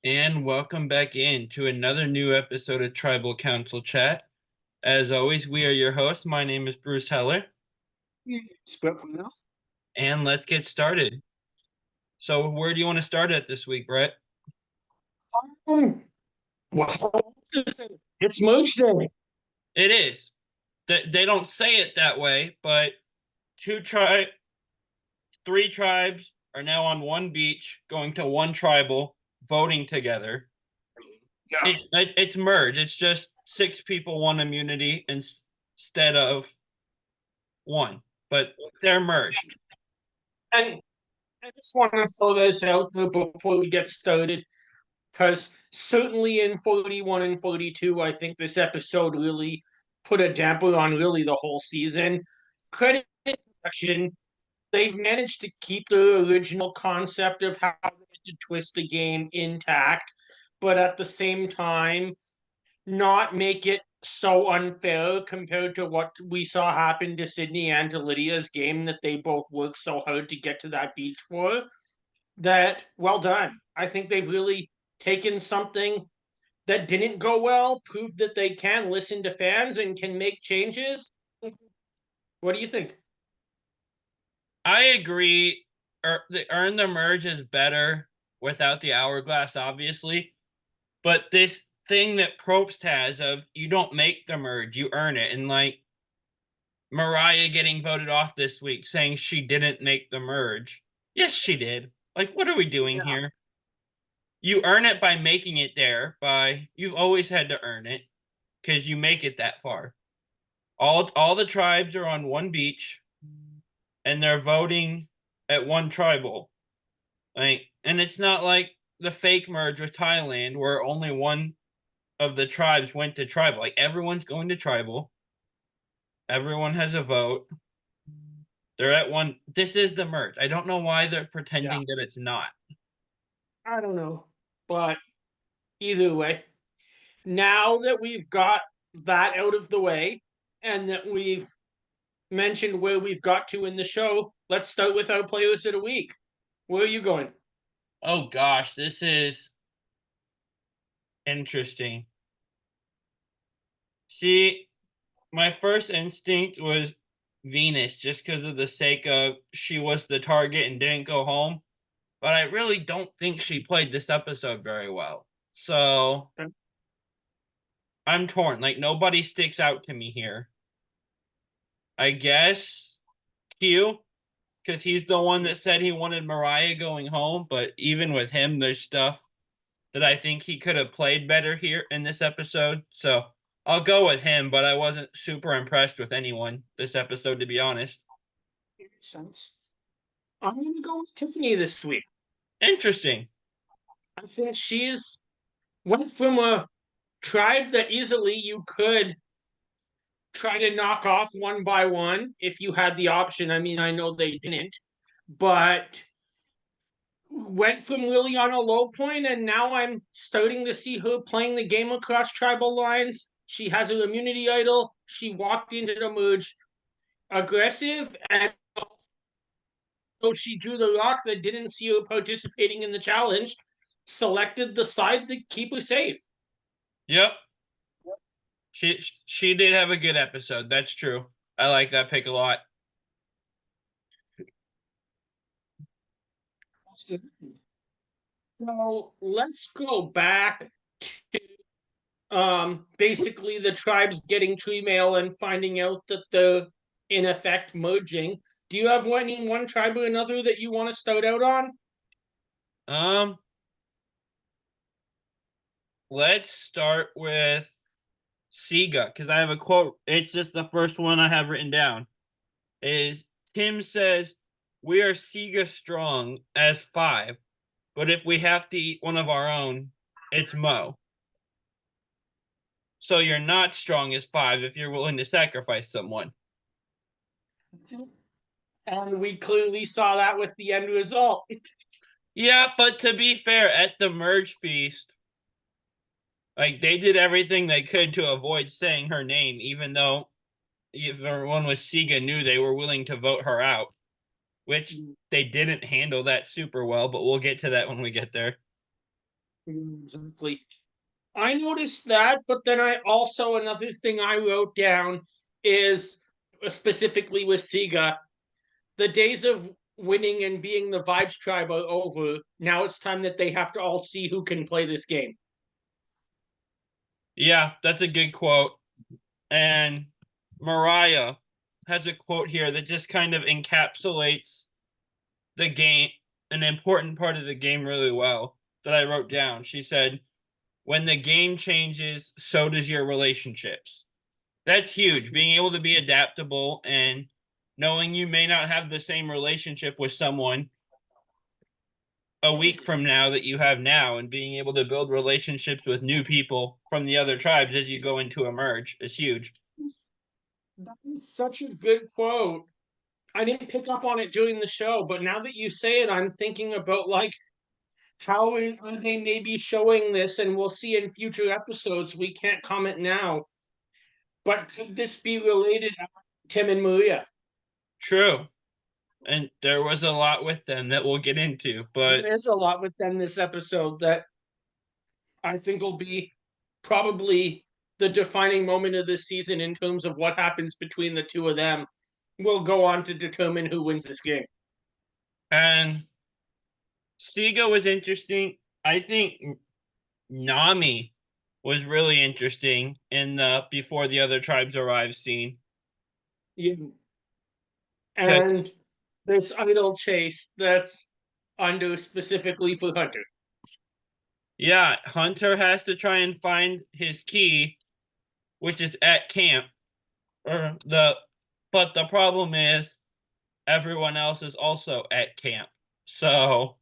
And welcome back in to another new episode of Tribal Council Chat. As always, we are your hosts. My name is Bruce Heller, Split now. and let's get started. So, where do you want to start at this week, Brett? Well, it's Merge Day. It is. They don't say it that way, but three tribes are now on one beach, going to one tribal, voting together. Yeah. It's merged. It's just six people, one immunity instead of one, but they're merged. And I just want to throw this out there before we get started, because certainly in 41 and 42, I think this episode really put a damper on really the whole season. Credit action, they've managed to keep the original concept of how to twist the game intact, but at the same time, not make it so unfair compared to what we saw happen to Sydney and to Lydia's game that they both worked so hard to get to that beach for. That well done. I think they've really taken something that didn't go well, proved that they can listen to fans and can make changes. What do you think? I agree. The earn the merge is better without the hourglass, obviously. But this thing that Probst has of you don't make the merge, you earn it. And like Mariah getting voted off this week saying she didn't make the merge. Yes, she did. Like, what are we doing Yeah. here? You earn it by making it there, you've always had to earn it because you make it that far. All the tribes are on one beach and they're voting at one tribal. Like, and it's not like the fake merge with Thailand where only one of the tribes went to tribal. Like everyone's going to tribal. Everyone has a vote. They're at one. This is the merge. I don't know why they're Yeah. pretending that it's not. I don't know. But either way, now that we've got that out of the way and that we've mentioned where we've got to in the show, let's start with our players of the week. Where are you going? Oh gosh, this is interesting. See, my first instinct was Venus just because of the sake of she was the target and didn't go home. But I really don't think she played this episode very well. So I'm torn. Like nobody sticks out to me here. I guess Q, because he's the one that said he wanted Mariah going home. But even with him, there's stuff that I think he could have played better here in this episode. So I'll go with him, but I wasn't super impressed with anyone this episode, to be honest. Makes sense. I'm going to go with Tiffany this week. Interesting. I think she's went from a tribe that easily you could try to knock off one by one if you had the option. I mean, I know they didn't, but went from really on a low point, and now I'm starting to see her playing the game across tribal lines. She has her immunity idol. She walked into the merge aggressive, and so she drew the rock that didn't see her participating in the challenge, selected the side to keep her safe. Yep. She did have a good episode. That's true. I like that pick a lot. So let's go back to basically the tribes getting tree mail and finding out that they're in effect merging. Do you have one tribe or another that you want to start out on? Um, let's start with Siga because I have a quote. It's just the first one I have written down. Is Tim says, "We are Siga strong as five, but if we have to eat one of our own, it's Mo. So you're not strong as five if you're willing to sacrifice someone." And we clearly saw that with the end result. Yeah, but to be fair, at the merge feast, like they did everything they could to avoid saying her name, even though everyone with Siga knew they were willing to vote her out, which they didn't handle that super well, but we'll get to that when we get there. Exactly. I noticed that, but then I also another thing I wrote down is specifically with Siga, the days of winning and being the vibes tribe are over. Now it's time that they have to all see who can play this game. Yeah, that's a good quote. And Mariah has a quote here that just kind of encapsulates the game, an important part of the game, really well that I wrote down. She said, when the game changes, so does your relationships. That's huge. Being able to be adaptable and knowing you may not have the same relationship with someone a week from now that you have now, and being able to build relationships with new people from the other tribes as you go into a merge is huge. That is such a good quote. I didn't pick up on it during the show, but now that you say it, I'm thinking about like how are they maybe showing this, and we'll see in future episodes. We can't comment now, but could this be related to Tim and Maria? True. And there was a lot with them that we'll get into, but There's a lot with them this episode that I think will be probably the defining moment of this season in terms of what happens between the two of them. Will go on to determine who wins this game. and Siga was interesting. I think Nami was really interesting in the before the other tribes arrive scene. Yeah. Cause And this idol chase that's under specifically for Hunter. yeah, Hunter has to try and find his key, which is at camp. Or but the problem is everyone else is also at camp. So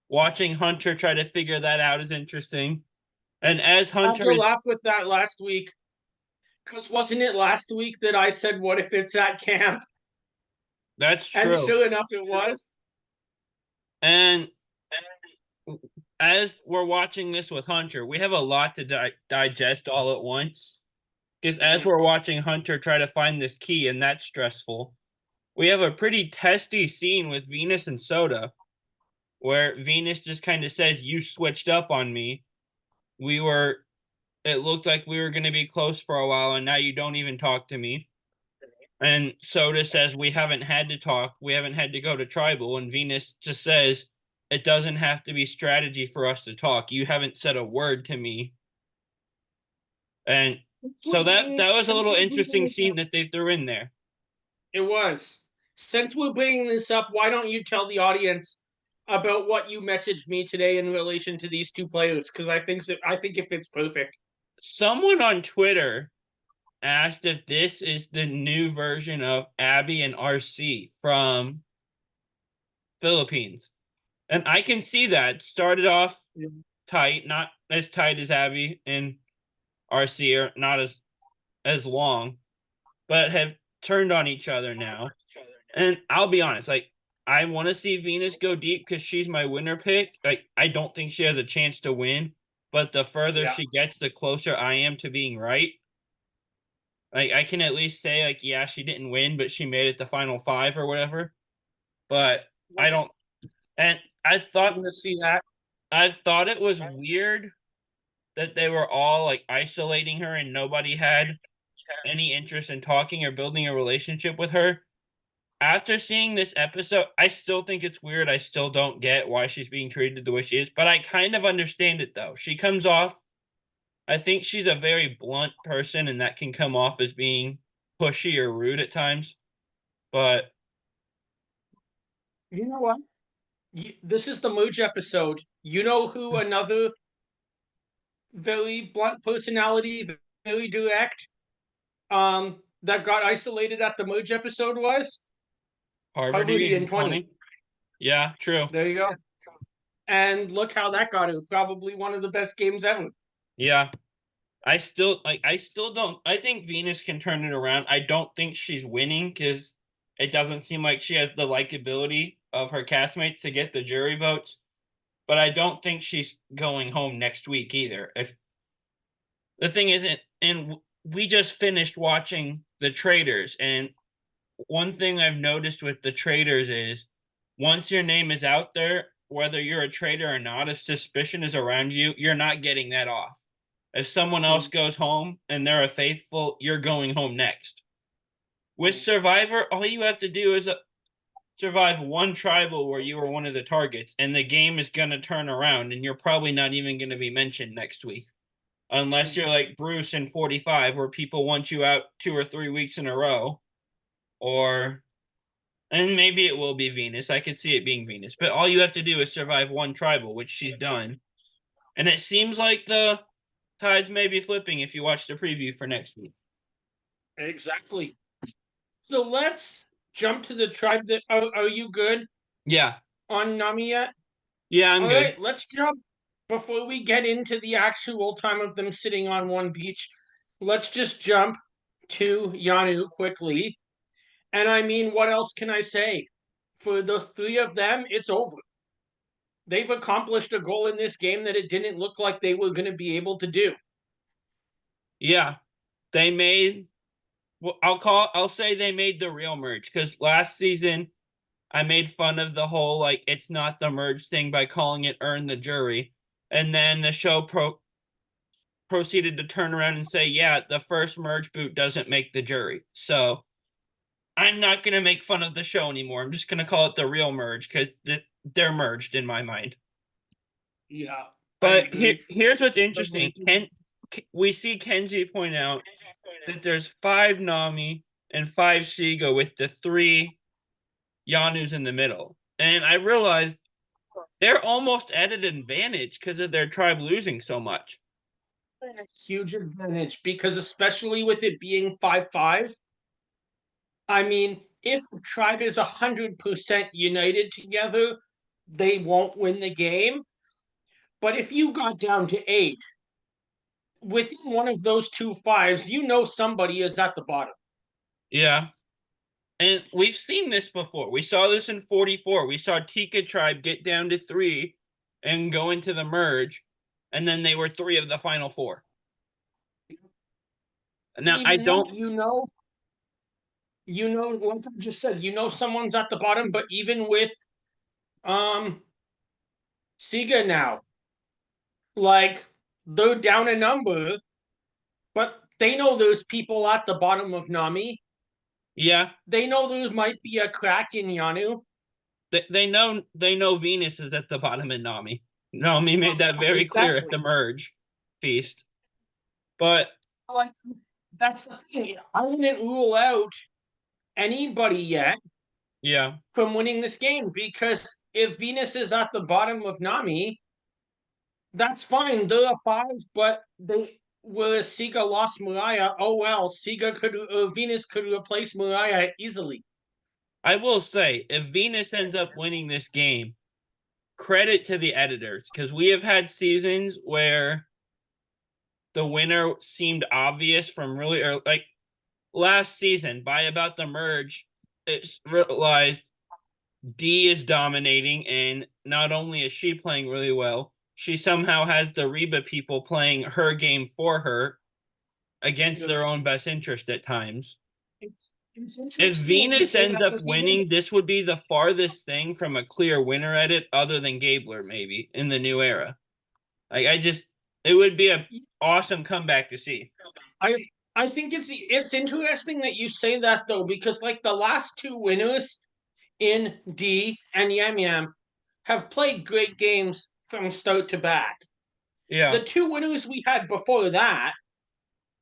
watching Hunter try to figure that out is interesting. And as I have Hunter to is laugh with that last week because wasn't it last week that I said, "What if it's at camp?" that's And true. sure enough, it was. And as we're watching this with Hunter, we have a lot to digest all at once. Because as we're watching Hunter try to find this key, and that's stressful, we have a pretty testy scene with Venus and Soda, where Venus just kind of says, "You switched up on me. We were, it looked like we were going to be close for a while, and now you don't even talk to me." And Soda says, "We haven't had to talk. We haven't had to go to tribal." And Venus just says, "It doesn't have to be strategy for us to talk. You haven't said a word to me." And so that was a Since little we're bringing interesting this up, scene that they threw in there. it was. Since we're bringing this up, why don't you tell the audience about what you messaged me today in relation to these two players? Because I think it fits perfect. Someone on Twitter asked if this is the new version of Abby and RC from Philippines. And I can see that. Started off tight, not as tight as Abby and RC, or not as long, but have turned on each other now. And I'll be honest, like I want to see Venus go deep because she's my winner pick. Like I don't think she has a chance to win, but the further Yeah. she gets, the closer I am to being right. Like I can at least say, like, yeah, she didn't win, but she made it to final five or whatever. But I Wasn't don't, and to see that. I thought it was weird that they were all like isolating her and nobody had any interest in talking or building a relationship with her. After seeing this episode, I still think it's weird. I still don't get why she's being treated the way she is, but I kind of understand it though. She comes off, I think she's a very blunt person, and that can come off as being pushy or rude at times. But You know what? This is the Mooge episode. You know who another very blunt personality, very direct, that got isolated at the Mooge episode was Harvard Harvardy in in 20. 20, yeah, true. There you go. And look how that got her. Probably one of the best games ever. Yeah. I still don't I think Venus can turn it around. I don't think she's winning because it doesn't seem like she has the likability of her castmates to get the jury votes. But I don't think she's going home next week either. If the thing isn't, and we just finished watching The Traders, and one thing I've noticed with The Traders is once your name is out there, whether you're a traitor or not, if suspicion is around you, you're not getting that off. If someone else goes home and they're a faithful, you're going home next. With Survivor, all you have to do is survive one tribal where you were one of the targets, and the game is going to turn around, and you're probably not even going to be mentioned next week. Unless you're like Bruce in 45, where people want you out 2 or 3 weeks in a row. And maybe it will be Venus. I could see it being Venus. But all you have to do is survive one tribal, which she's done. And it seems like the tides may be flipping if you watch the preview for next week. Exactly. So let's jump to the tribe that are you good Yeah. on Nami yet? Yeah, I'm All good. right, let's jump before we get into the actual time of them sitting on one beach. Let's just jump to Yanu quickly. And I mean, what else can I say? For the three of them, it's over. They've accomplished a goal in this game that it didn't look like they were going to be able to do. Yeah. They made I'll say they made the real merge, because last season I made fun of the whole like it's not the merge thing by calling it earn the jury. And then the show proceeded to turn around and say, yeah, the first merge boot doesn't make the jury. So I'm not going to make fun of the show anymore. I'm just going to call it the real merge, because they're merged in my mind. Yeah, But here's what's interesting. We see Kenzie point out that there's 5 Nami and 5 Siga with the 3 Yanus in the middle. And I realized they're almost at an advantage because of their tribe losing so much. Huge advantage because, especially with it being 5-5, I mean, if the tribe is 100% united together, they won't win the game. But if you got down to 8, within one of those 2 5s, you know somebody is at the bottom. Yeah. And we've seen this before. We saw this in 44. We saw Tika Tribe get down to 3 and go into the merge, and then they were 3 of the final 4. Now, I don't. Like I just said, someone's at the bottom, but even with Siga now, like they're down a number, but they know there's people at the bottom of Nami. Yeah. They know there might be a crack in Yanu. They know Venus is at the bottom of Nami. Nami made that very clear at the merge feast. But like that's the thing. I wouldn't rule out anybody yet yeah, from winning this game, because if Venus is at the bottom of Nami, that's fine. They're a 5, but they where Siga lost Mariah. Oh well, Venus could replace Mariah easily. I will say, if Venus ends up winning this game, credit to the editors, because we have had seasons where the winner seemed obvious from really early. Like last season, by about the merge, it's realized D is dominating, and not only is she playing really well, she somehow has the Reba people playing her game for her against their own best interest at times. If Venus ends up winning, this would be the farthest thing from a clear winner at it, other than Gabler, maybe, in the new era. Like it would be an awesome comeback to see. I think it's interesting that you say that, though, because like the last 2 winners in D and Yam Yam have played great games from start to back. Yeah. The 2 winners we had before that,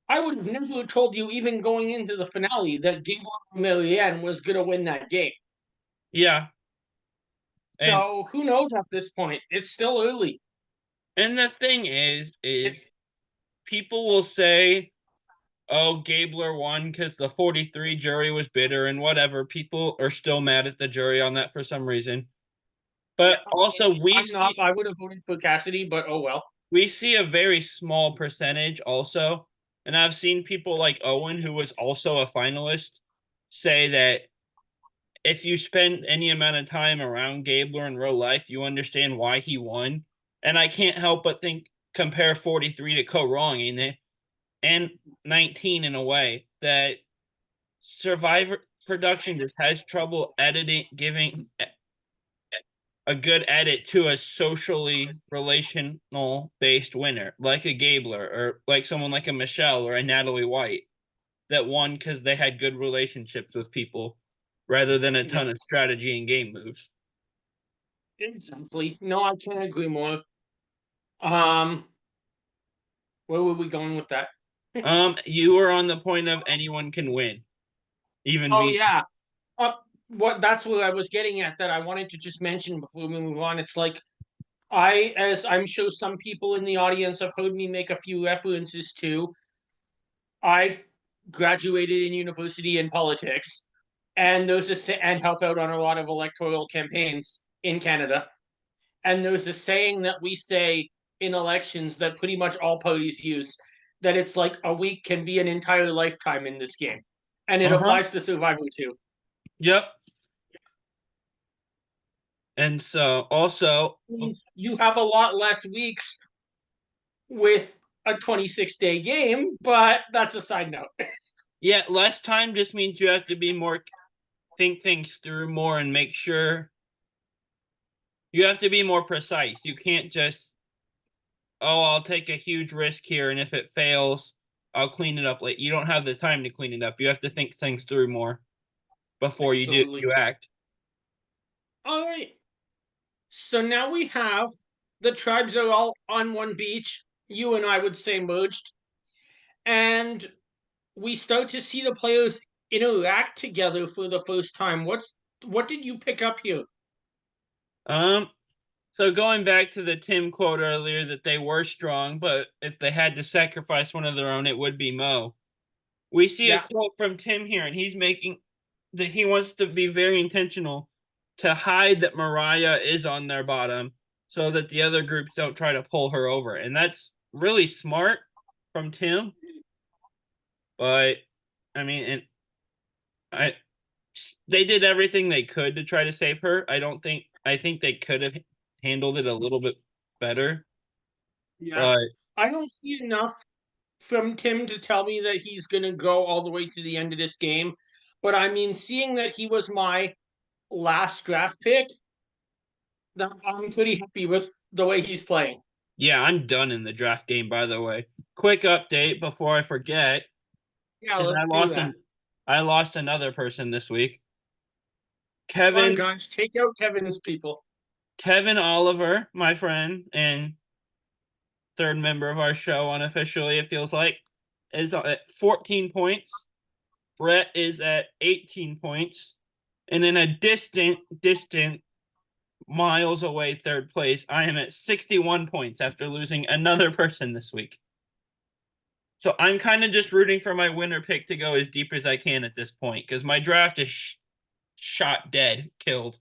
I would have never told you, even going into the finale, that Gable and Marianne was going to win that game. Yeah. And so who knows at this point? It's still early. And the thing is people will say, oh, Gabler won because the 43 jury was bitter and whatever. People are still mad at the jury on that for some reason. But also I would have voted for Cassidy, but oh well. We see a very small percentage also. And I've seen people like Owen, who was also a finalist, say that if you spend any amount of time around Gabler in real life, you understand why he won. And I can't help but compare 43 to Co Wrong in it, and 19 in a way that Survivor production just has trouble a good edit to a socially relational based winner, like a Gabler or like someone like a Michelle or a Natalie White that won because they had good relationships with people rather than a Yeah, ton of strategy and game moves. exactly. No, I can't agree more. Um, where were we going with that? You were on the point of anyone can win, even Oh V. yeah. Uh, what that's what I was getting at that I wanted to just mention before we move on. It's like as I'm sure some people in the audience have heard me make a few references to, I graduated in university in politics, and and help out on a lot of electoral campaigns in Canada. And there's a saying that we say in elections that pretty much all parties use, that it's like a week can be an entire lifetime in this game, and it Uh-huh. applies to Survivor too. Yep. And so also, You have a lot less weeks with a 26-day game, but that's a side note. yeah, less time just means you have to be more think things through more and make sure you have to be more precise. You can't just, oh, I'll take a huge risk here, and if it fails, I'll clean it up late. You don't have the time to clean it up. You have to think things through more before Absolutely. you act. All right. So now we have the tribes are all on one beach. You and I would say merged. And we start to see the players interact together for the first time. What did you pick up here? Um, so going back to the Tim quote earlier that they were strong, but if they had to sacrifice one of their own, it would be Mo. We see a Yeah, quote from Tim here, and he's making that he wants to be very intentional to hide that Mariah is on their bottom so that the other groups don't try to pull her over. And that's really smart from Tim. But I mean, and I they did everything they could to try to save her. I think they could have handled it a little bit better. yeah. But I don't see enough from Tim to tell me that he's going to go all the way to the end of this game. But I mean, seeing that he was my last draft pick, that I'm pretty happy with the way he's playing. yeah, I'm done in the draft game, by the way. Quick update before I forget Yeah, is let's do that. I lost another person this week. Come on, Kevin guys, take out Kevin's people. Kevin Oliver, my friend and third member of our show unofficially, it feels like, is at 14 points. Brett is at 18 points. And in a distant miles away third place, I am at 61 points after losing another person this week. So I'm kind of just rooting for my winner pick to go as deep as I can at this point because my draft is shot dead, killed.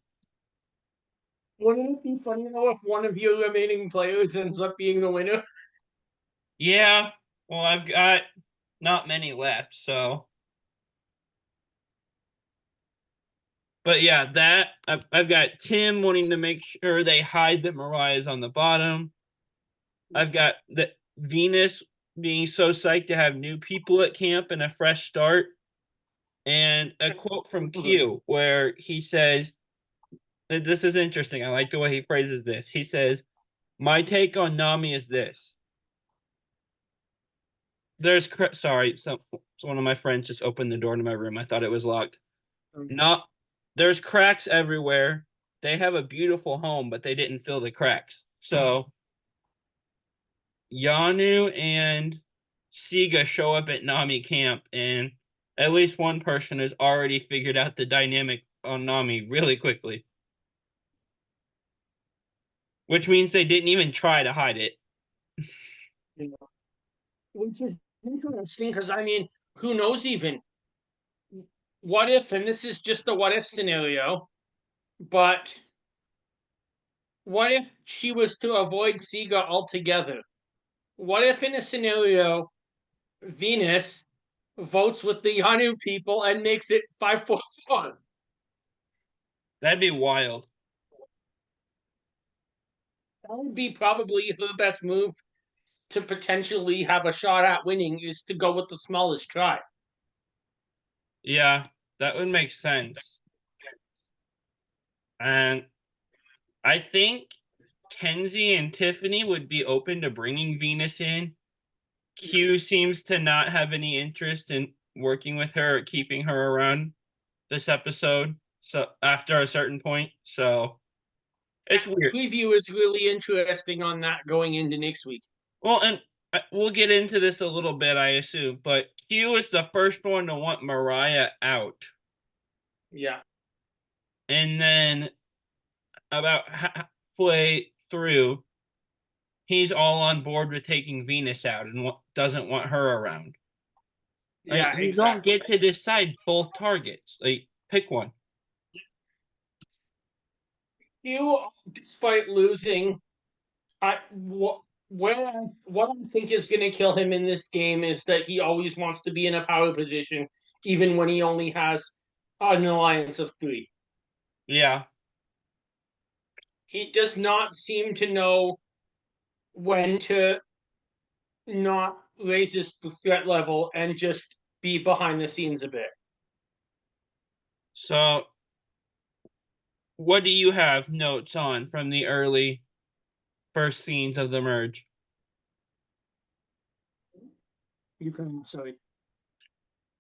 Wouldn't it be funny though if one of your remaining players ends up being the winner? Yeah, well, I've got not many left, so. But yeah, that I've got Tim wanting to make sure they hide that Mariah's on the bottom. I've got the Venus being so psyched to have new people at camp and a fresh start. And a quote from Q where he says, this is interesting. I like the way he phrases this. He says, my take on Nami is this. Sorry, so one of my friends just opened the door to my room. I thought it was locked. Not There's cracks everywhere. They have a beautiful home, but they didn't fill the cracks. So Yanu and Siga show up at Nami camp, and at least one person has already figured out the dynamic on Nami really quickly, which means they didn't even try to hide it. You know, which is interesting because I mean, who knows even what if, and this is just a what if scenario, but what if she was to avoid Siga altogether? What if in a scenario Venus votes with the Yanu people and makes it 5-4-4? That'd be wild. That would be probably her best move to potentially have a shot at winning is to go with the smallest tribe. Yeah, that would make sense. And I think Kenzie and Tiffany would be open to bringing Venus in. Q seems to not have any interest in working with her or keeping her around this episode. So after a certain point, so it's That weird. preview is really interesting on that going into next week. Well, and we'll get into this a little bit, I assume, but Q is the first one to want Mariah out. Yeah. And then about halfway through, he's all on board with taking Venus out and doesn't want her around. Like, Yeah, you don't exactly. get to decide both targets. Like, pick one. You, despite losing, what I think is going to kill him in this game is that he always wants to be in a power position, even when he only has an alliance of three. Yeah. He does not seem to know when to not raise his threat level and just be behind the scenes a bit. So, what do you have notes on from the early first scenes of the merge? You can, sorry.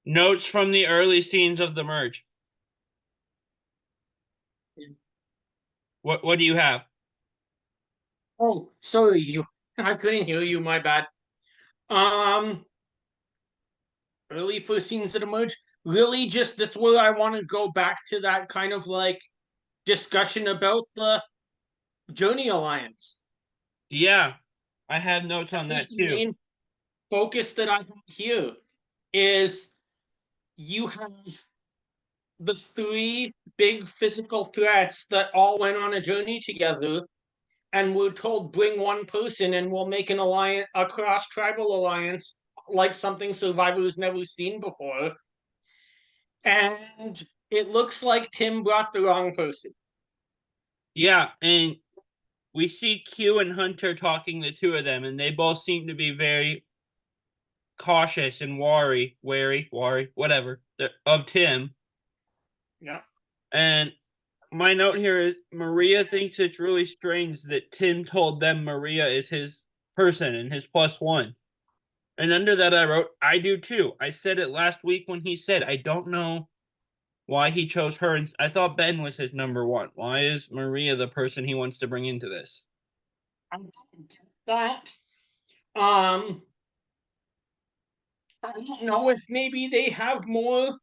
Notes from the early scenes of the merge. What do you have? Oh, sorry, you. I couldn't hear you. My bad. Um, early first scenes of the merge. Really, just that's where I want to go back to that kind of like discussion about the Journey Alliance. Yeah, I have notes That on was that the too. main focus that I have here. Is you have the three big physical threats that all went on a journey together and were told bring one person and we'll make an alliance, a cross tribal alliance, like something Survivor's never seen before. And it looks like Tim brought the wrong person. Yeah, and we see Q and Hunter talking, the two of them, and they both seem to be very cautious and wary, whatever, of Tim. Yeah. And my note here is Maria thinks it's really strange that Tim told them Maria is his person and his plus one. And under that, I wrote, I do too. I said it last week when he said, I don't know why he chose her. And I thought Ben was his number one. Why is Maria the person he wants to bring into this? I don't get that. Um, I don't know if maybe they have more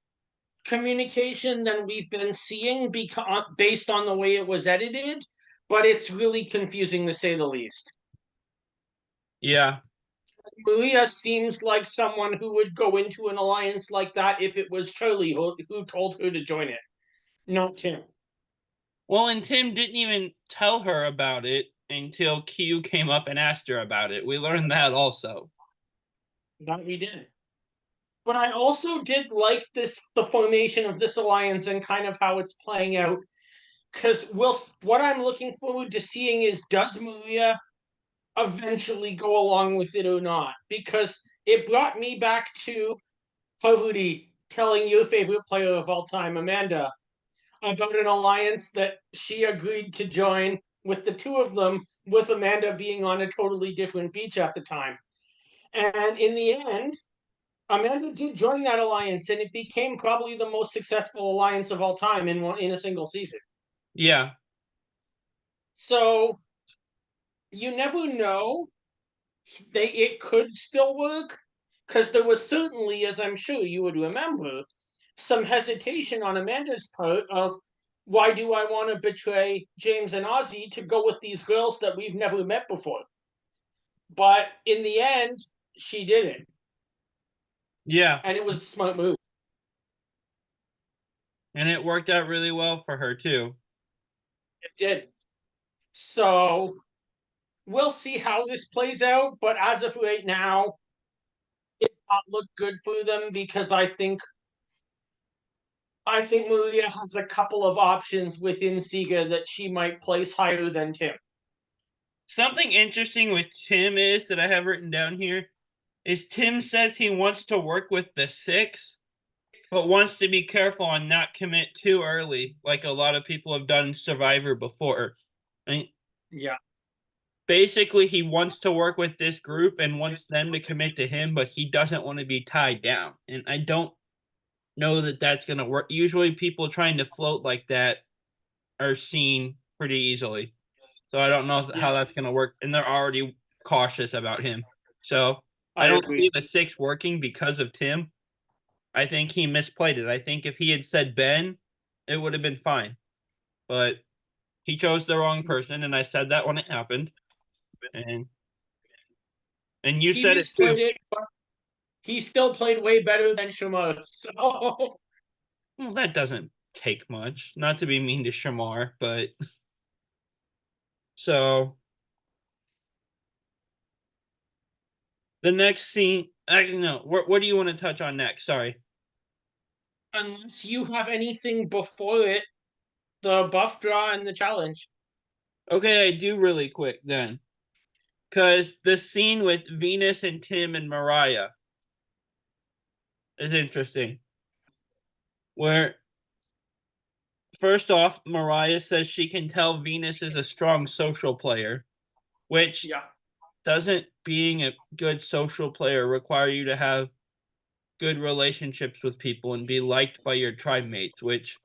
communication than we've been seeing because based on the way it was edited, but it's really confusing to say the least. Yeah. Maria seems like someone who would go into an alliance like that if it was Charlie who told her to join it, not Tim. Well, and Tim didn't even tell her about it until Q came up and asked her about it. We learned that also. That we did. But I also did like the formation of this alliance and kind of how it's playing out. Because what I'm looking forward to seeing is does Maria eventually go along with it or not? Because it brought me back to Poverty telling your favorite player of all time, Amanda, about an alliance that she agreed to join with the two of them, with Amanda being on a totally different beach at the time. And in the end, Amanda did join that alliance, and it became probably the most successful alliance of all time in a single season. Yeah. So you never know. It could still work because there was certainly, as I'm sure you would remember, some hesitation on Amanda's part of why do I want to betray James and Ozzy to go with these girls that we've never met before? But in the end, she did it, Yeah. and it was a smart move. And it worked out really well for her, too. It did. So we'll see how this plays out. But as of right now, it not look good for them because I think Maria has a couple of options within Siga that she might place higher than Tim. Something interesting with Tim is that I have written down here is Tim says he wants to work with the six, but wants to be careful and not commit too early, like a lot of people have done in Survivor before. And Yeah. basically, he wants to work with this group and wants them to commit to him, but he doesn't want to be tied down. And I don't know that that's going to work. Usually, people trying to float like that are seen pretty easily. So I don't know how Yeah. that's going to work. And they're already cautious about him. So I I don't agree. see the six working because of Tim. I think he misplayed it. I think if he had said Ben, it would have been fine. But he chose the wrong person, and I said that when it happened. And you He said it too. misplayed it, but he still played way better than Shamar. So Well, that doesn't take much. Not to be mean to Shamar, but so the next scene. I no. What do you want to touch on next? Sorry. unless you have anything before it, the buff draw and the challenge. Okay, I do really quick then, because the scene with Venus and Tim and Mariah is interesting. Where first off, Mariah says she can tell Venus is a strong social player, which Yeah. doesn't being a good social player require you to have good relationships with people and be liked by your tribe mates, which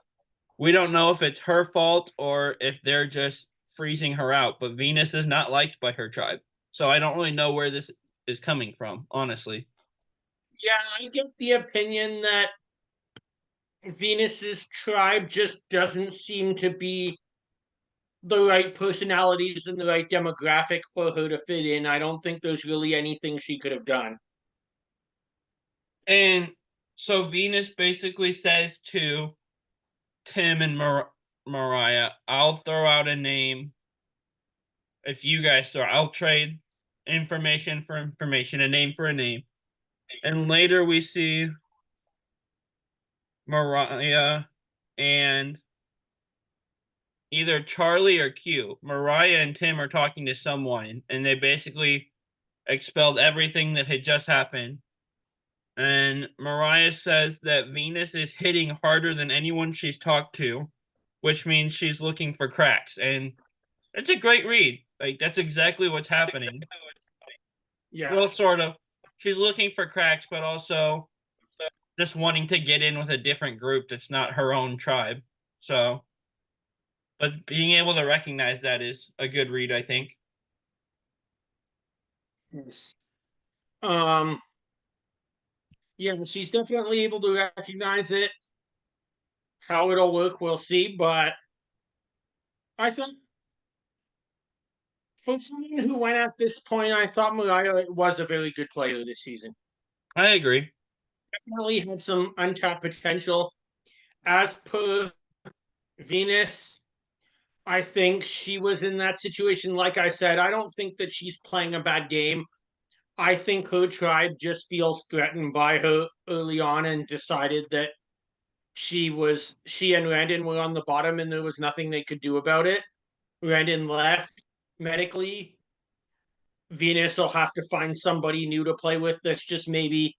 we don't know if it's her fault or if they're just freezing her out, but Venus is not liked by her tribe. So I don't really know where this is coming from, honestly. Yeah, I get the opinion that Venus's tribe just doesn't seem to be the right personalities and the right demographic for her to fit in. I don't think there's really anything she could have done. And so Venus basically says to Tim and Mariah, I'll throw out a name. If you guys throw, I'll trade information for information, a name for a name. And later we see Mariah and either Charlie or Q. Mariah and Tim are talking to someone, and they basically expelled everything that had just happened. And Mariah says that Venus is hitting harder than anyone she's talked to, which means she's looking for cracks. And it's a great read. Like, that's exactly what's happening. Yeah. Well, sort of. She's looking for cracks, but also just wanting to get in with a different group that's not her own tribe. So, but being able to recognize that is a good read, I think. Yes. Um, yeah, she's definitely able to recognize it. How it'll work, we'll see. But I thought for someone who went at this point, I thought Mariah was a very good player this season. I agree. Definitely had some untapped potential. As per Venus, I think she was in that situation. Like I said, I don't think that she's playing a bad game. I think her tribe just feels threatened by her early on and decided that she and Randon were on the bottom and there was nothing they could do about it. Randon left medically. Venus will have to find somebody new to play with that's just maybe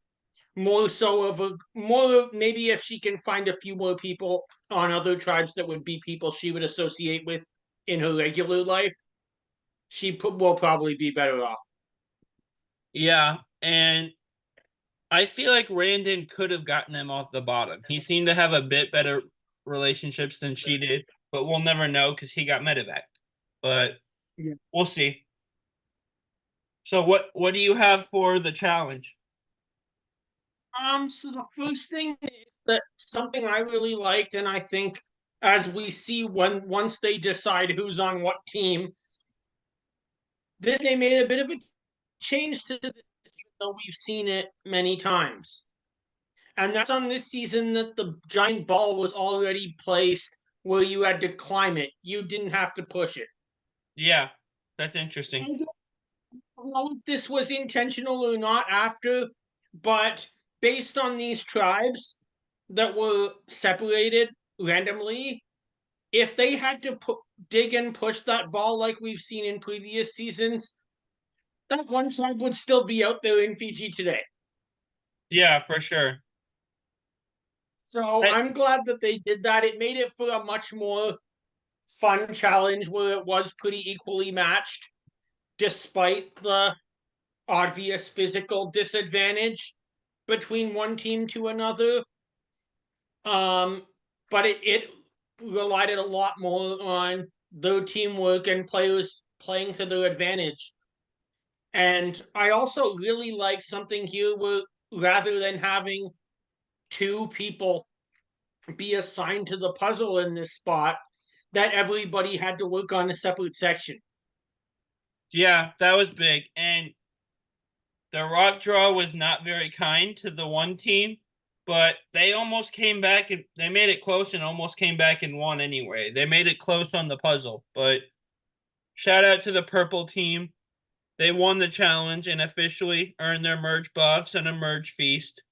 more so of a more maybe if she can find a few more people on other tribes that would be people she would associate with in her regular life, will probably be better off. Yeah, and I feel like Randon could have gotten them off the bottom. He seemed to have a bit better relationships than she did, but we'll never know because he got medevac. But Yeah. we'll see. So what do you have for the challenge? So the first thing is that something I really liked, and I think as we see when once they decide who's on what team, this they made a bit of a change to this, though we've seen it many times. And that's on this season that the giant ball was already placed where you had to climb it. You didn't have to push it. Yeah, that's interesting. I don't know if this was intentional or not after, but based on these tribes that were separated randomly, if they had to dig and push that ball like we've seen in previous seasons, that one tribe would still be out there in Fiji today. Yeah, for sure. So I, I'm glad that they did that. It made it for a much more fun challenge where it was pretty equally matched, despite the obvious physical disadvantage between one team to another. Um, but it relied a lot more on their teamwork and players playing to their advantage. And I also really like something here where rather than having two people be assigned to the puzzle in this spot, that everybody had to work on a separate section. Yeah, that was big. And the rock draw was not very kind to the one team, but they almost came back and they made it close and almost came back and won anyway. They made it close on the puzzle, but shout out to the purple team. They won the challenge and officially earned their merge buffs and a merge feast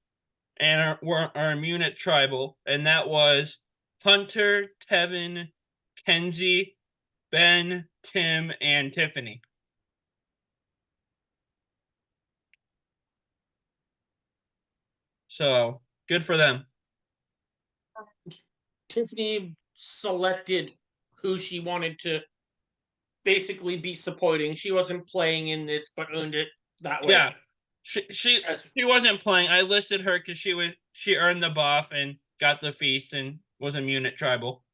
and are immune at tribal. And that was Hunter, Tevin, Kenzie, Ben, Tim, and Tiffany. So good for them. Tiffany selected who she wanted to basically be supporting. She wasn't playing in this, but earned it that way. Yeah. She she As she wasn't playing. I listed her because she earned the buff and got the feast and was immune at tribal.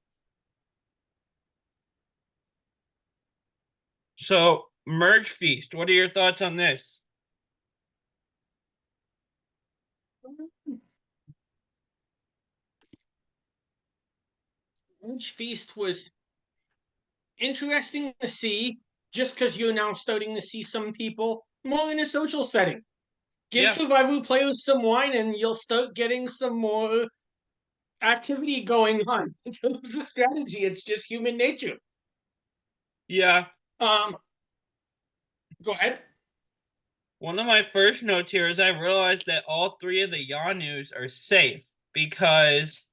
So merge feast. What are your thoughts on this? each feast was interesting to see, just because you're now starting to see some people more in a social setting. Give Yeah, survival players some wine, and you'll start getting some more activity going on. In terms of strategy, it's just human nature. yeah. Um, Go ahead. One of my first notes here is I realized that all three of the Yanus are safe because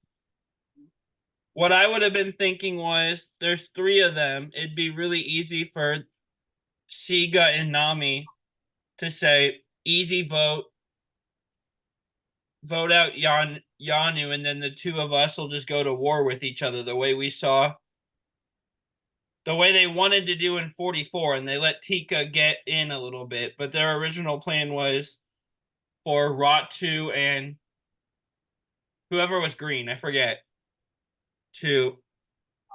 what I would have been thinking was there's three of them. It'd be really easy for Siga and Nami to say easy vote out Yanu, and then the two of us will just go to war with each other the way we saw, the way they wanted to do in 44, and they let Tika get in a little bit. But their original plan was for Ratu and whoever was green, I forget, to.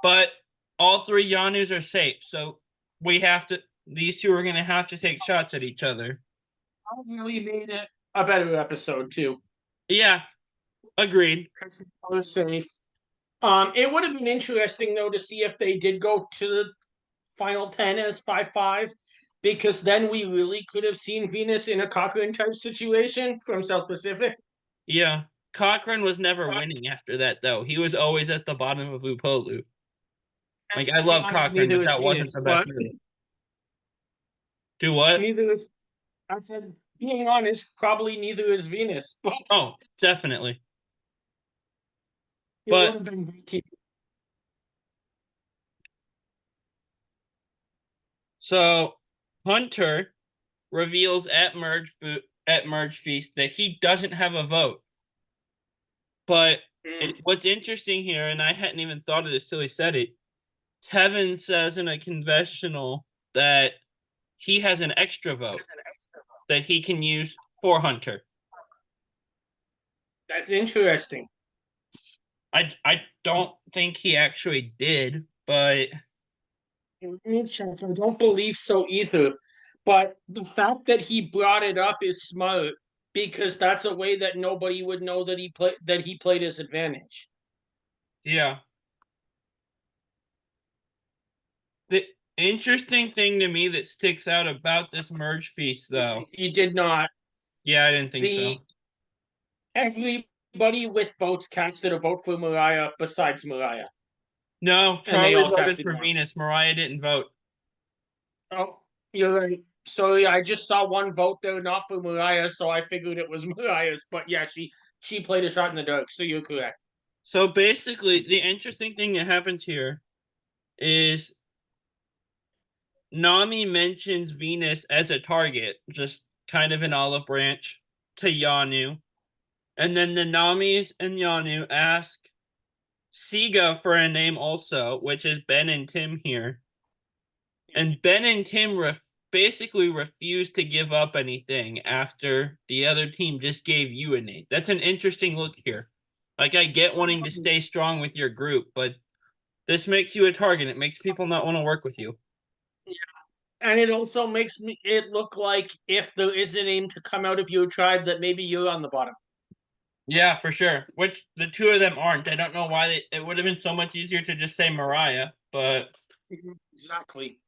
But all three Yanus are safe, so we have to. These two are going to have to take shots at each other. I really made it a better episode too. Yeah, agreed. Because we were safe. It would have been interesting though to see if they did go to the final 10 as 5-5, because then we really could have seen Venus in a Cochrane type situation from South Pacific. Yeah. Cochrane was never winning after that, though. He was always at the bottom of Upolu. Like, I To be love honest, Cochrane, neither but is that wasn't Venus, the best but move. Do what? neither is, I said, being honest, probably neither is Venus, but Oh, definitely. it would But have been great TV. so Hunter reveals at Merge Feast that he doesn't have a vote. But what's interesting here, and I hadn't even thought of this till he said it, Tevin says in a confessional that he has an extra vote that he can use for Hunter. That's interesting. I don't think he actually did, but Let me check. I don't believe so either. But the fact that he brought it up is smart, because that's a way that nobody would know that he played his advantage. yeah. The interesting thing to me that sticks out about this merge feast, though. He did not. Yeah, I didn't think The so. Everybody with votes casted a vote for Mariah besides Mariah, No, and they Charlie all voted casted for one. Venus. Mariah didn't vote. Oh, you're right. Sorry, I just saw one vote there, not for Mariah, so I figured it was Mariah's. But yeah, she played a shot in the dark, so you're correct. So basically, the interesting thing that happens here is Nami mentions Venus as a target, just kind of an olive branch to Yanu. And then the Namis and Yanu ask Siga for a name also, which is Ben and Tim here. And Ben and Tim basically refused to give up anything after the other team just gave you a name. That's an interesting look here. Like, I get wanting to stay strong with your group, but this makes you a target. It makes people not want to work with you. And it also makes it look like if there is a name to come out of your tribe, that maybe you're on the bottom. Yeah, for sure. Which the two of them aren't. I don't know why it would have been so much easier to just say Mariah, but Exactly.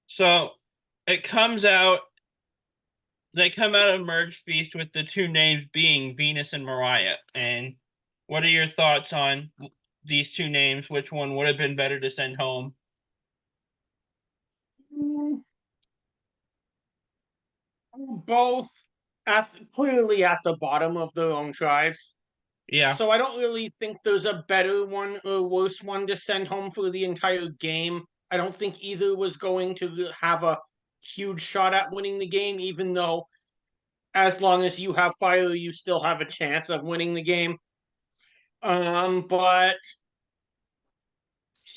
so it comes out. They come out of Merge Feast with the two names being Venus and Mariah. And what are your thoughts on these two names? Which one would have been better to send home? Both clearly at the bottom of their own tribes. Yeah. So I don't really think there's a better one or worse one to send home for the entire game. I don't think either was going to have a huge shot at winning the game, even though as long as you have fire, you still have a chance of winning the game. But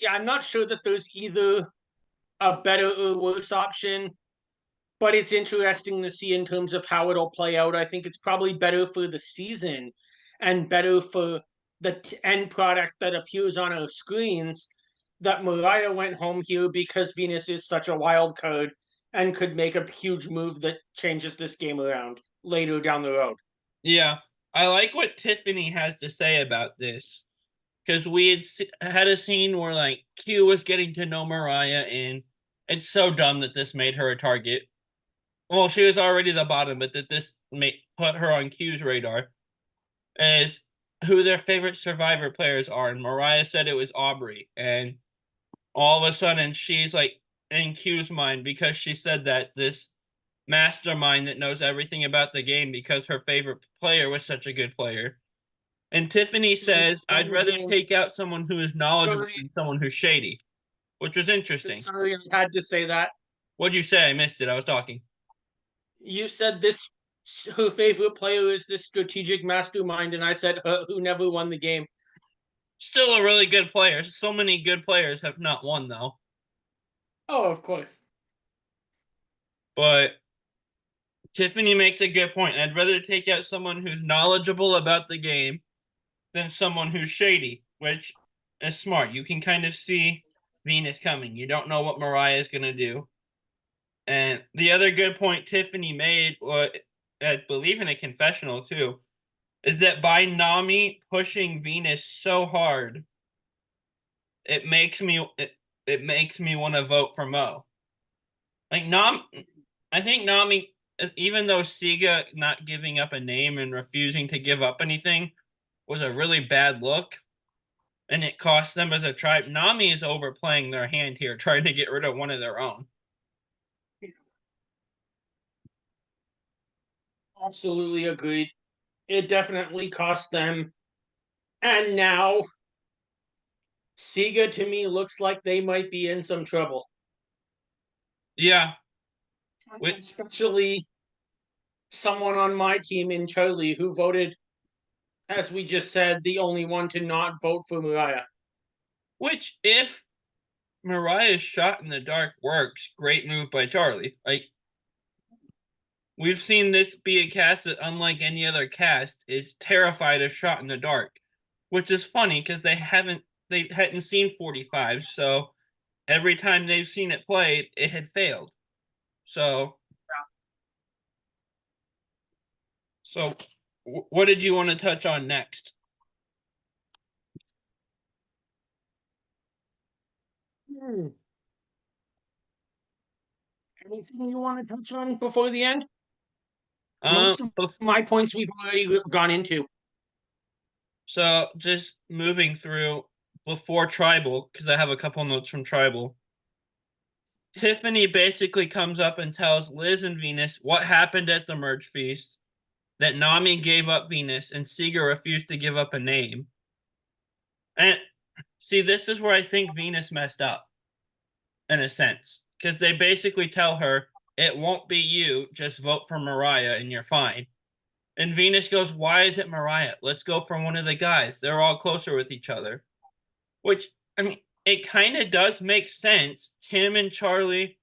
yeah, I'm not sure that there's either a better or worse option, but it's interesting to see in terms of how it'll play out. I think it's probably better for the season and better for the end product that appears on our screens that Mariah went home here because Venus is such a wild card and could make a huge move that changes this game around later down the road. Yeah. I like what Tiffany has to say about this. Because we had a scene where like Q was getting to know Mariah, and it's so dumb that this made her a target. Well, she was already the bottom, but that this put her on Q's radar as who their favorite Survivor players are. And Mariah said it was Aubrey, and all of a sudden she's like in Q's mind because she said that this mastermind that knows everything about the game because her favorite player was such a good player. And Tiffany says, I'd rather take out someone who is knowledgeable Sorry, than someone who's shady, which was interesting. sorry, I had to say that. What'd you say? I missed it. I was talking. You said this her favorite player is this strategic mastermind, and I said who never won the game. Still a really good player. So many good players have not won, though. Oh, of course. But Tiffany makes a good point. I'd rather take out someone who's knowledgeable about the game than someone who's shady, which is smart. You can kind of see Venus coming. You don't know what Mariah is going to do. And the other good point Tiffany made, I believe in a confessional too, is that by Nami pushing Venus so hard, it makes me want to vote for Mo. Like I think Nami, even though Siga not giving up a name and refusing to give up anything was a really bad look, and it cost them as a tribe. Nami is overplaying their hand here, trying to get rid of one of their own. Absolutely agreed. It definitely cost them. And now Siga to me looks like they might be in some trouble. Yeah, Especially someone on my team in Charlie who voted, as we just said, the only one to not vote for Mariah. which if Mariah's shot in the dark works, great move by Charlie. Like, we've seen this be a cast that, unlike any other cast, is terrified of shot in the dark, which is funny because they hadn't seen 45, so every time they've seen it played, it had failed. So, so what did you want to touch on next? Hmm. Anything you want to touch on before the end? Um, Most of my points we've already gone into. so just moving through before Tribal, because I have a couple notes from Tribal. Tiffany basically comes up and tells Liz and Venus what happened at the merge feast, that Nami gave up Venus and Siga refused to give up a name. And see, this is where I think Venus messed up, in a sense, because they basically tell her, it won't be you, just vote for Mariah and you're fine. And Venus goes, "Why is it Mariah? Let's go for one of the guys. They're all closer with each other." Which, I mean, it kind of does make sense. Tim and Charlie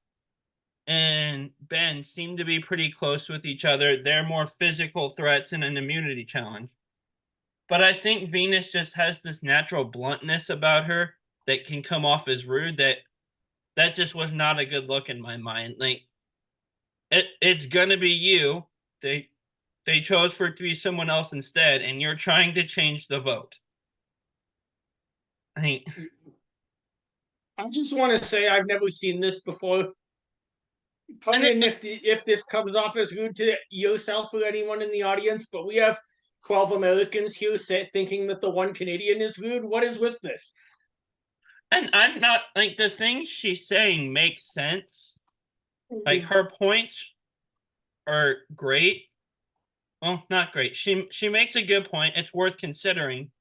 and Ben seem to be pretty close with each other. They're more physical threats in an immunity challenge. But I think Venus just has this natural bluntness about her that can come off as rude that just was not a good look in my mind. Like it's gonna be you. They chose for it to be someone else instead, and you're trying to change the vote. I mean, I just want to say I've never seen this before. and it, Pardon if this comes off as rude to yourself or anyone in the audience, but we have 12 Americans here thinking that the one Canadian is rude. What is with this? and I'm not like the things she's saying make sense. Like her points are great. Well, not great. She makes a good point. It's worth considering.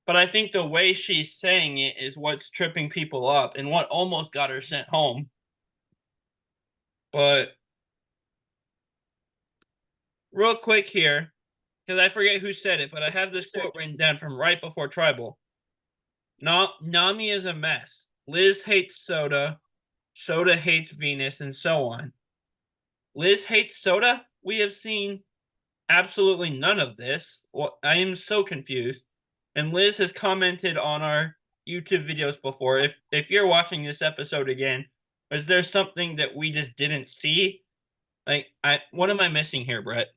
But I think the way she's saying it is what's tripping people up and what almost got her sent home. But real quick here, because I forget who said it, but I have this quote written down from right before Tribal. Nami is a mess. Liz hates Soda. Soda hates Venus, and so on. Liz hates Soda? We have seen absolutely none of this. Well, I am so confused. And Liz has commented on our YouTube videos before. If you're watching this episode again, is there something that we just didn't see? Like, what am I missing here, Brett?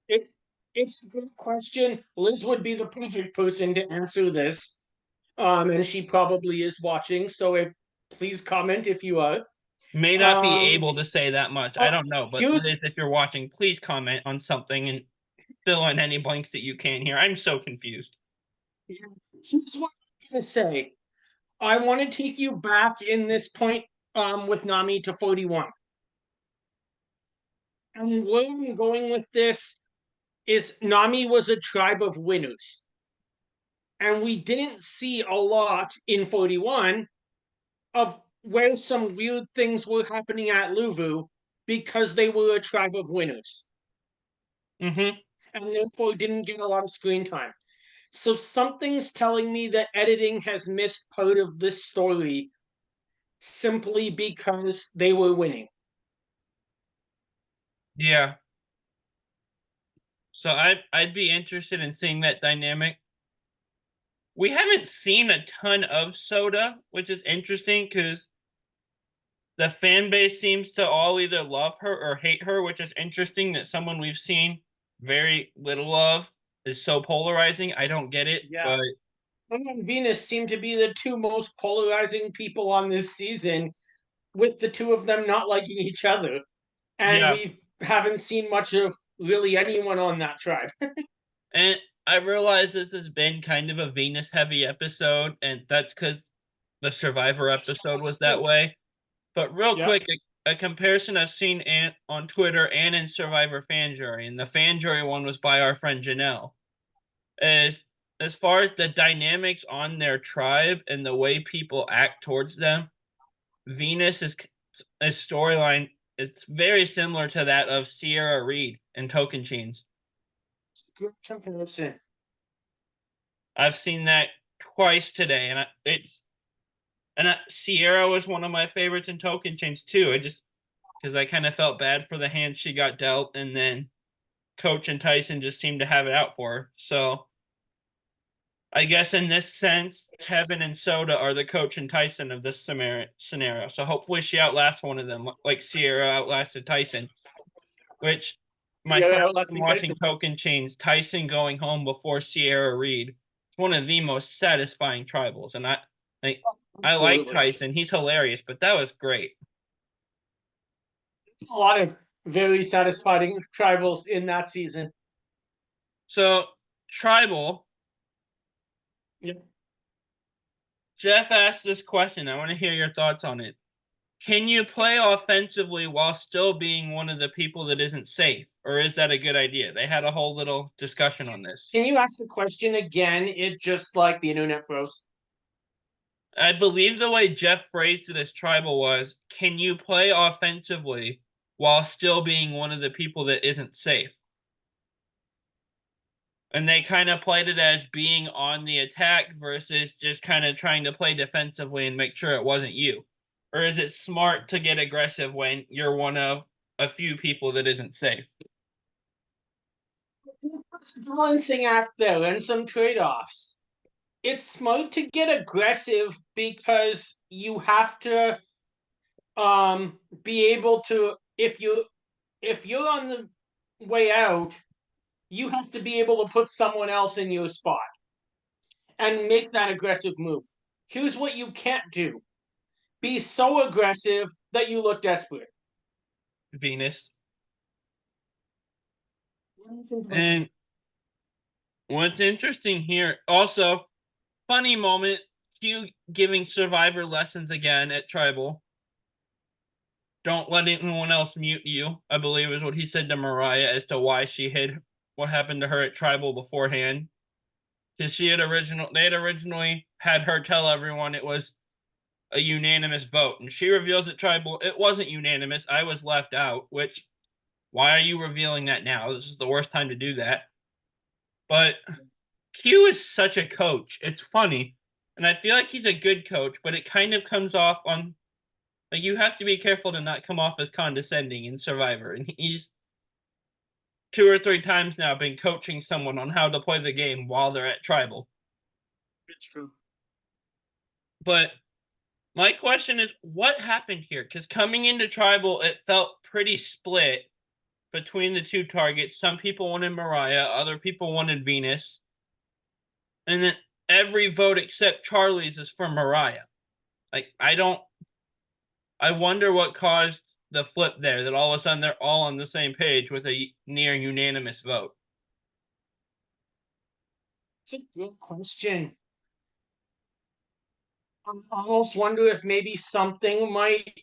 It it's a good question. Liz would be the perfect person to answer this. And she probably is watching. So if please comment if you are. May not be Um, able to say that much. I don't know, but here's Liz, if you're watching, please comment on something and fill in any blanks that you can here. I'm so confused. here's what I'm gonna say. I want to take you back in this point with Nami to 41. And where I'm going with this is Nami was a tribe of winners. And we didn't see a lot in 41 of where some weird things were happening at Luvu because they were a tribe of winners. Mm-hmm. And therefore didn't get a lot of screen time. So something's telling me that editing has missed part of this story simply because they were winning. Yeah. So I'd be interested in seeing that dynamic. We haven't seen a ton of Soda, which is interesting because the fan base seems to all either love her or hate her, which is interesting that someone we've seen very little of is so polarizing. I don't get it, Yeah. but And Venus seem to be the two most polarizing people on this season, with the two of them not liking each other. And yeah. we haven't seen much of really anyone on that tribe. And I realize this has been kind of a Venus heavy episode, and that's because the Survivor episode was that way. But real Yeah. quick, a comparison I've seen on Twitter and in Survivor fan jury, and the fan jury one was by our friend Janelle, is as far as the dynamics on their tribe and the way people act towards them, Venus is a storyline is very similar to that of Sierra Reed and Token Chains. Good comparison. I've seen that twice today, and Sierra was one of my favorites in Token Chains too. I just because I kind of felt bad for the hand she got dealt, and then Coach and Tyson just seemed to have it out for her. So I guess in this sense, Kevin and Soda are the Coach and Tyson of this scenario. So hopefully she outlasts one of them, like Sierra outlasted Tyson. Which my Yeah, first time Leslie watching Tyson. Token Chains, Tyson going home before Sierra Reed. It's one of the most satisfying tribals, and I like Absolutely. Tyson. He's hilarious, but that was great. There's a lot of very satisfying tribals in that season. So tribal. Yeah. Jeff asked this question. I want to hear your thoughts on it. Can you play offensively while still being one of the people that isn't safe? Or is that a good idea? They had a whole little discussion on this. Can you ask the question again? It just like the internet froze. I believe the way Jeff phrased it as tribal was, can you play offensively while still being one of the people that isn't safe? And they kind of played it as being on the attack versus just kind of trying to play defensively and make sure it wasn't you. Or is it smart to get aggressive when you're one of a few people that isn't safe? It's a balancing act there and some trade-offs. It's smart to get aggressive because you have to be able to, if you're on the way out, you have to be able to put someone else in your spot and make that aggressive move. Here's what you can't do: be so aggressive that you look desperate. Venus. And what's interesting here, also, funny moment, Q giving Survivor lessons again at Tribal. Don't let anyone else mute you, I believe is what he said to Mariah as to why she hid what happened to her at Tribal beforehand. Because they had originally had her tell everyone it was a unanimous vote. And she reveals at Tribal, it wasn't unanimous. I was left out, which, why are you revealing that now? This is the worst time to do that. But Q is such a coach. It's funny. And I feel like he's a good coach, but it kind of comes off on, like, you have to be careful to not come off as condescending in Survivor. And he's 2 or 3 times now been coaching someone on how to play the game while they're at Tribal. It's true. But my question is, what happened here? Because coming into Tribal, it felt pretty split between the two targets. Some people wanted Mariah, other people wanted Venus. And then every vote except Charlie's is for Mariah. Like, I wonder what caused the flip there, that all of a sudden they're all on the same page with a near unanimous vote. It's a good question. I almost wonder if maybe something might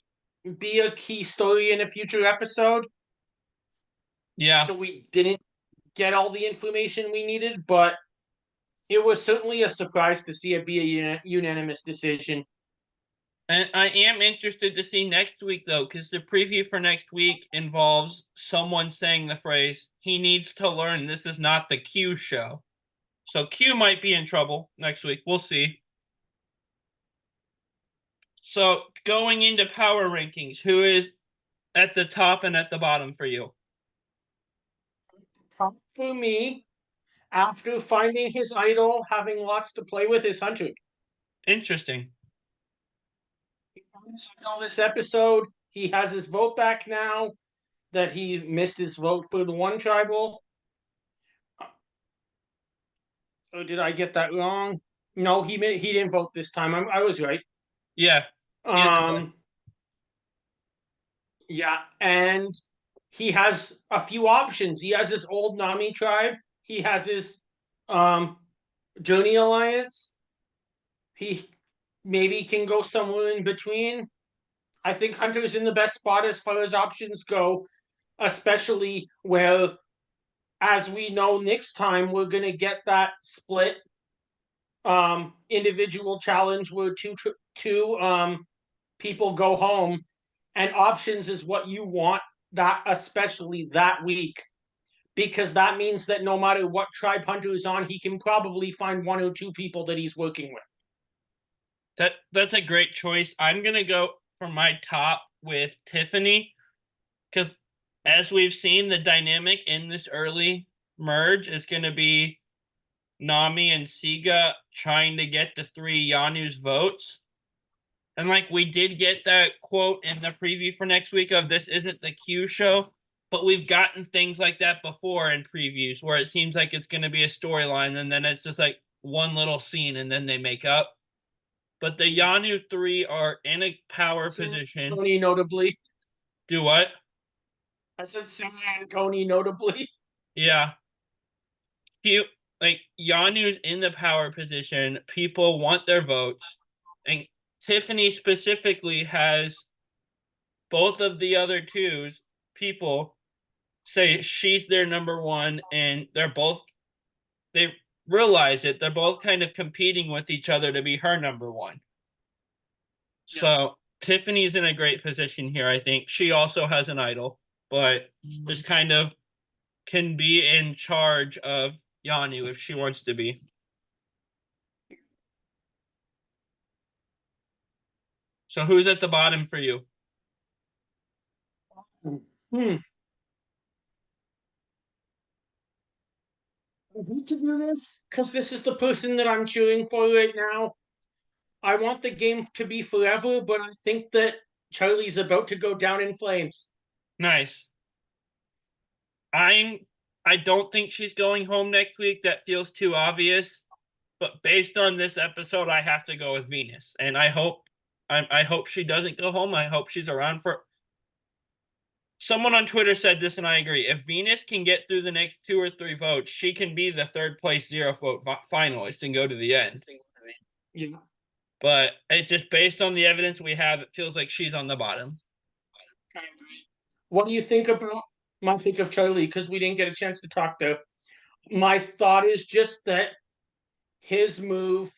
be a key story in a future episode. Yeah. So we didn't get all the information we needed, but it was certainly a surprise to see it be a unanimous decision. And I am interested to see next week, though, because the preview for next week involves someone saying the phrase, he needs to learn this is not the Q show. So Q might be in trouble next week. We'll see. So going into power rankings, who is at the top and at the bottom for you? Top for me, after finding his idol, having lots to play with, is Hunter. Interesting. He found his idol this episode. He has his vote back now that he missed his vote for the one tribal. Or did I get that wrong? No, he didn't vote this time. I was right. Yeah. Yeah, and he has a few options. He has his old Nami tribe. He has his Journey Alliance. He maybe can go somewhere in between. I think Hunter's in the best spot as far as options go, especially where, as we know, next time we're gonna get that split individual challenge where two people go home, and options is what you want, that especially that week, because that means that no matter what tribe Hunter is on, he can probably find 1 or 2 people that he's working with. That's a great choice. I'm gonna go for my top with Tiffany, because as we've seen, the dynamic in this early merge is going to be Nami and Siga trying to get the 3 Yanu's votes. And like, we did get that quote in the preview for next week of this isn't the Q show, but we've gotten things like that before in previews where it seems like it's going to be a storyline and then it's just like one little scene and then they make up. But the Yanu 3 are in a power position. Tony notably. Do what? I said Siga and Tony notably. Yeah. Like, Yanu's in the power position. People want their votes. And Tiffany specifically has both of the other two's people say she's their number one, and they realize it. They're both kind of competing with each other to be her number one. Yeah. So Tiffany's in a great position here, I think. She also has an idol, but just kind of can be in charge of Yanu if she wants to be. So who's at the bottom for you? Hmm. I hate to do this because this is the person that I'm cheering for right now. I want the game to be forever, but I think that Charlie's about to go down in flames. Nice. I'm I don't think she's going home next week. That feels too obvious. But based on this episode, I have to go with Venus. And I hope she doesn't go home. I hope she's around for someone on Twitter said this, and I agree. If Venus can get through the next 2 or 3 votes, she can be the third place zero vote finalist and go to the end. Yeah. But it just based on the evidence we have, it feels like she's on the bottom. I agree. What do you think about my pick of Charlie? Because we didn't get a chance to talk though. My thought is just that his move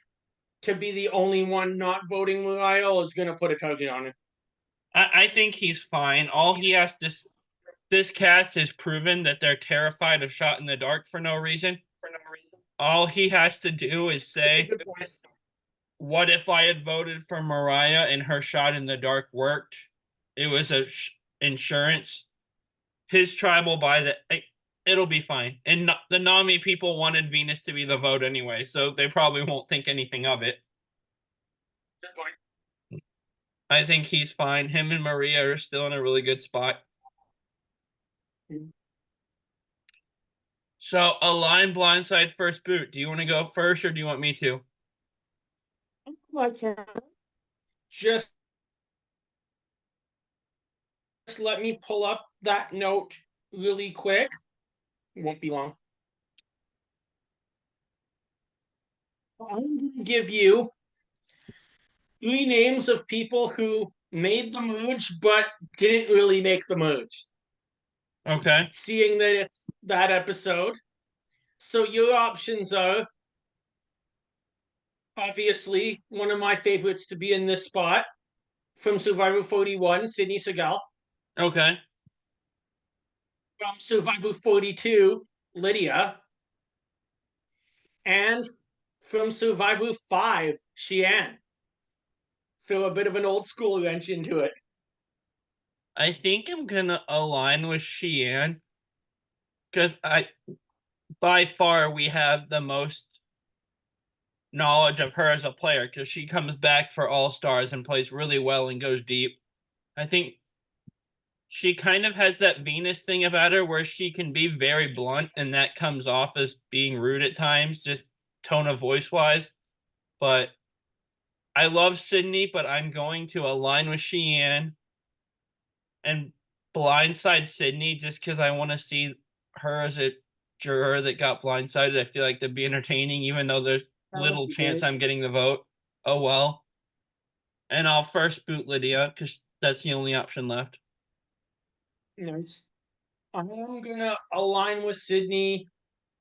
to be the only one not voting Lyle is going to put a target on him. I think he's fine. All he has to this cast has proven that they're terrified of shot in the dark for no reason. All he has to do is say, "What if I had voted for Mariah and her shot in the dark worked? It was a insurance." His tribal by the it'll be fine. And the Nami people wanted Venus to be the vote anyway, so they probably won't think anything of it. I think he's fine. Him and Maria are still in a really good spot. So align blindside first boot. Do you want to go first or do you want me to? I can just let me pull up that note really quick. It won't be long. I'm going to give you 3 names of people who made the merge but didn't really make the merge. Okay. Seeing that it's that episode. So your options are obviously one of my favorites to be in this spot from Survivor 41, Sydney Segal. Okay. From Survivor 42, Lydia. And from Survivor 5, Xian. Throw a bit of an old school wrench into it. I think I'm gonna align with Xian because by far we have the most knowledge of her as a player because she comes back for All Stars and plays really well and goes deep. I think she kind of has that Venus thing about her where she can be very blunt and that comes off as being rude at times, just tone of voice wise. But I love Sydney, but I'm going to align with Sheehan and blindside Sydney just because I want to see her as a juror that got blindsided. I feel like that'd be entertaining, even though there's little chance I'm getting the vote. Oh well. And I'll first boot Lydia because that's the only option left. Nice. I am gonna align with Sydney,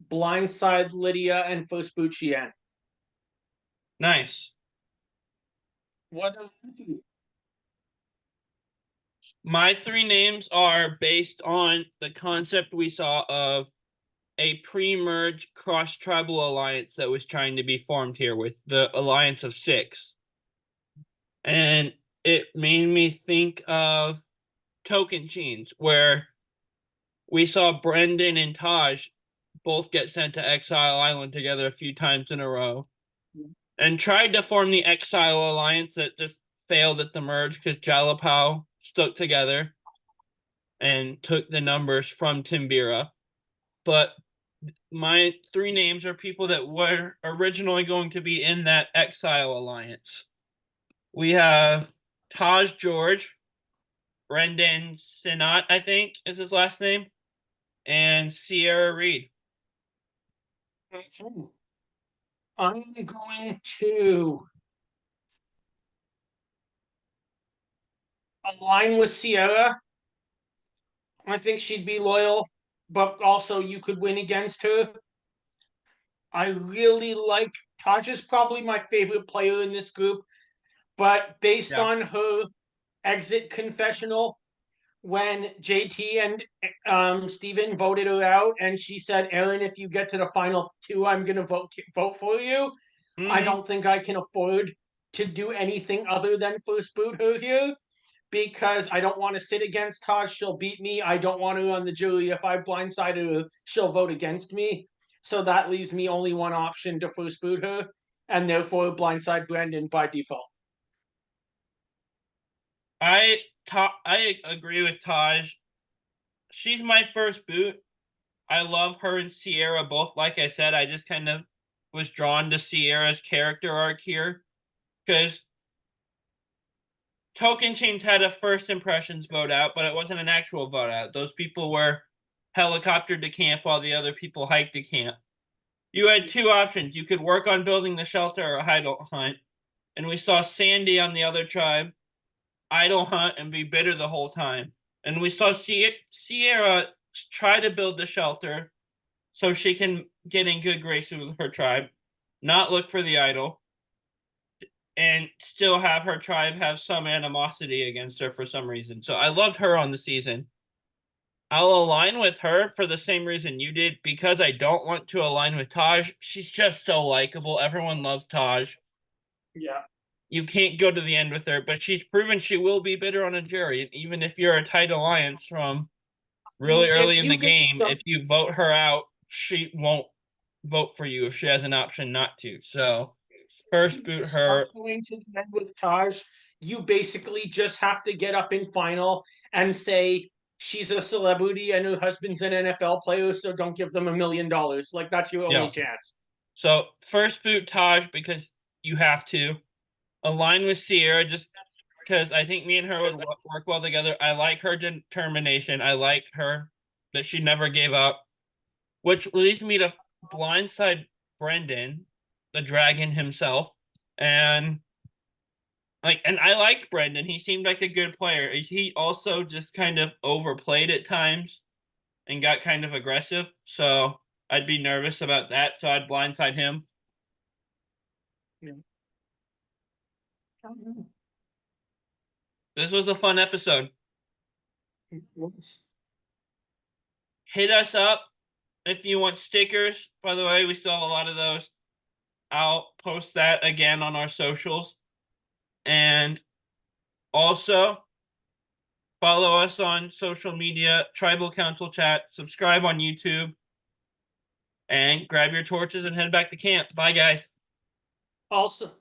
blindside Lydia, and first boot Xian. Nice. What My 3 names are based on the concept we saw of a pre-merge cross-tribal alliance that was trying to be formed here with the Alliance of Six. And it made me think of Token Chains, where we saw Brendan and Taj both get sent to Exile Island together a few times in a row and tried to form the Exile Alliance that just failed at the merge because Jalapao stuck together and took the numbers from Timbira. But my 3 names are people that were originally going to be in that Exile Alliance. We have Taj George, Brendan Sinat, I think is his last name, and Sierra Reed. I'm going to align with Sierra. I think she'd be loyal, but also you could win against her. I really like Taj is probably my favorite player in this group, but based Yeah. on her exit confessional, when JT and Steven voted her out, and she said, "Aaron, if you get to the final two, I'm gonna vote for you." I Hmm. don't think I can afford to do anything other than first boot her here because I don't want to sit against Taj. She'll beat me. I don't want her on the jury. If I blindside her, she'll vote against me. So that leaves me only one option to first boot her, and therefore blindside Brandon by default. I agree with Taj. She's my first boot. I love her and Sierra both. Like I said, I just kind of was drawn to Sierra's character arc here because Token Chains had a first impressions vote out, but it wasn't an actual vote out. Those people were helicoptered to camp while the other people hiked to camp. You had two options. You could work on building the shelter or idle hunt. And we saw Sandy on the other tribe idle hunt and be bitter the whole time. And we saw Sierra try to build the shelter so she can get in good graces with her tribe, not look for the idol, and still have her tribe have some animosity against her for some reason. So I loved her on the season. I'll align with her for the same reason you did because I don't want to align with Taj. She's just so likable. Everyone loves Taj. Yeah. You can't go to the end with her, but she's proven she will be bitter on a jury. And even if you're a tight alliance from really If early in the you get game, stuck if you vote her out, she won't vote for you if she has an option not to. So first boot stuck her. going to the end with Taj, you basically just have to get up in final and say she's a celebrity and her husband's an NFL player, so don't give them $1 million. Like that's your only Yeah. chance. So first boot Taj because you have to align with Sierra just because I think me and her would work well together. I like her determination. I like her that she never gave up, which leads me to blindside Brendan, the dragon himself, and and I liked Brendan. He seemed like a good player. He also just kind of overplayed at times and got kind of aggressive. So I'd be nervous about that. So I'd blindside him. Yeah. This was a fun episode. Hit us up if you want stickers. By the way, we still have a lot of those. I'll post that again on our socials. And also follow us on social media, Tribal Council Chat, subscribe on YouTube, and grab your torches and head back to camp. Bye, guys. Also,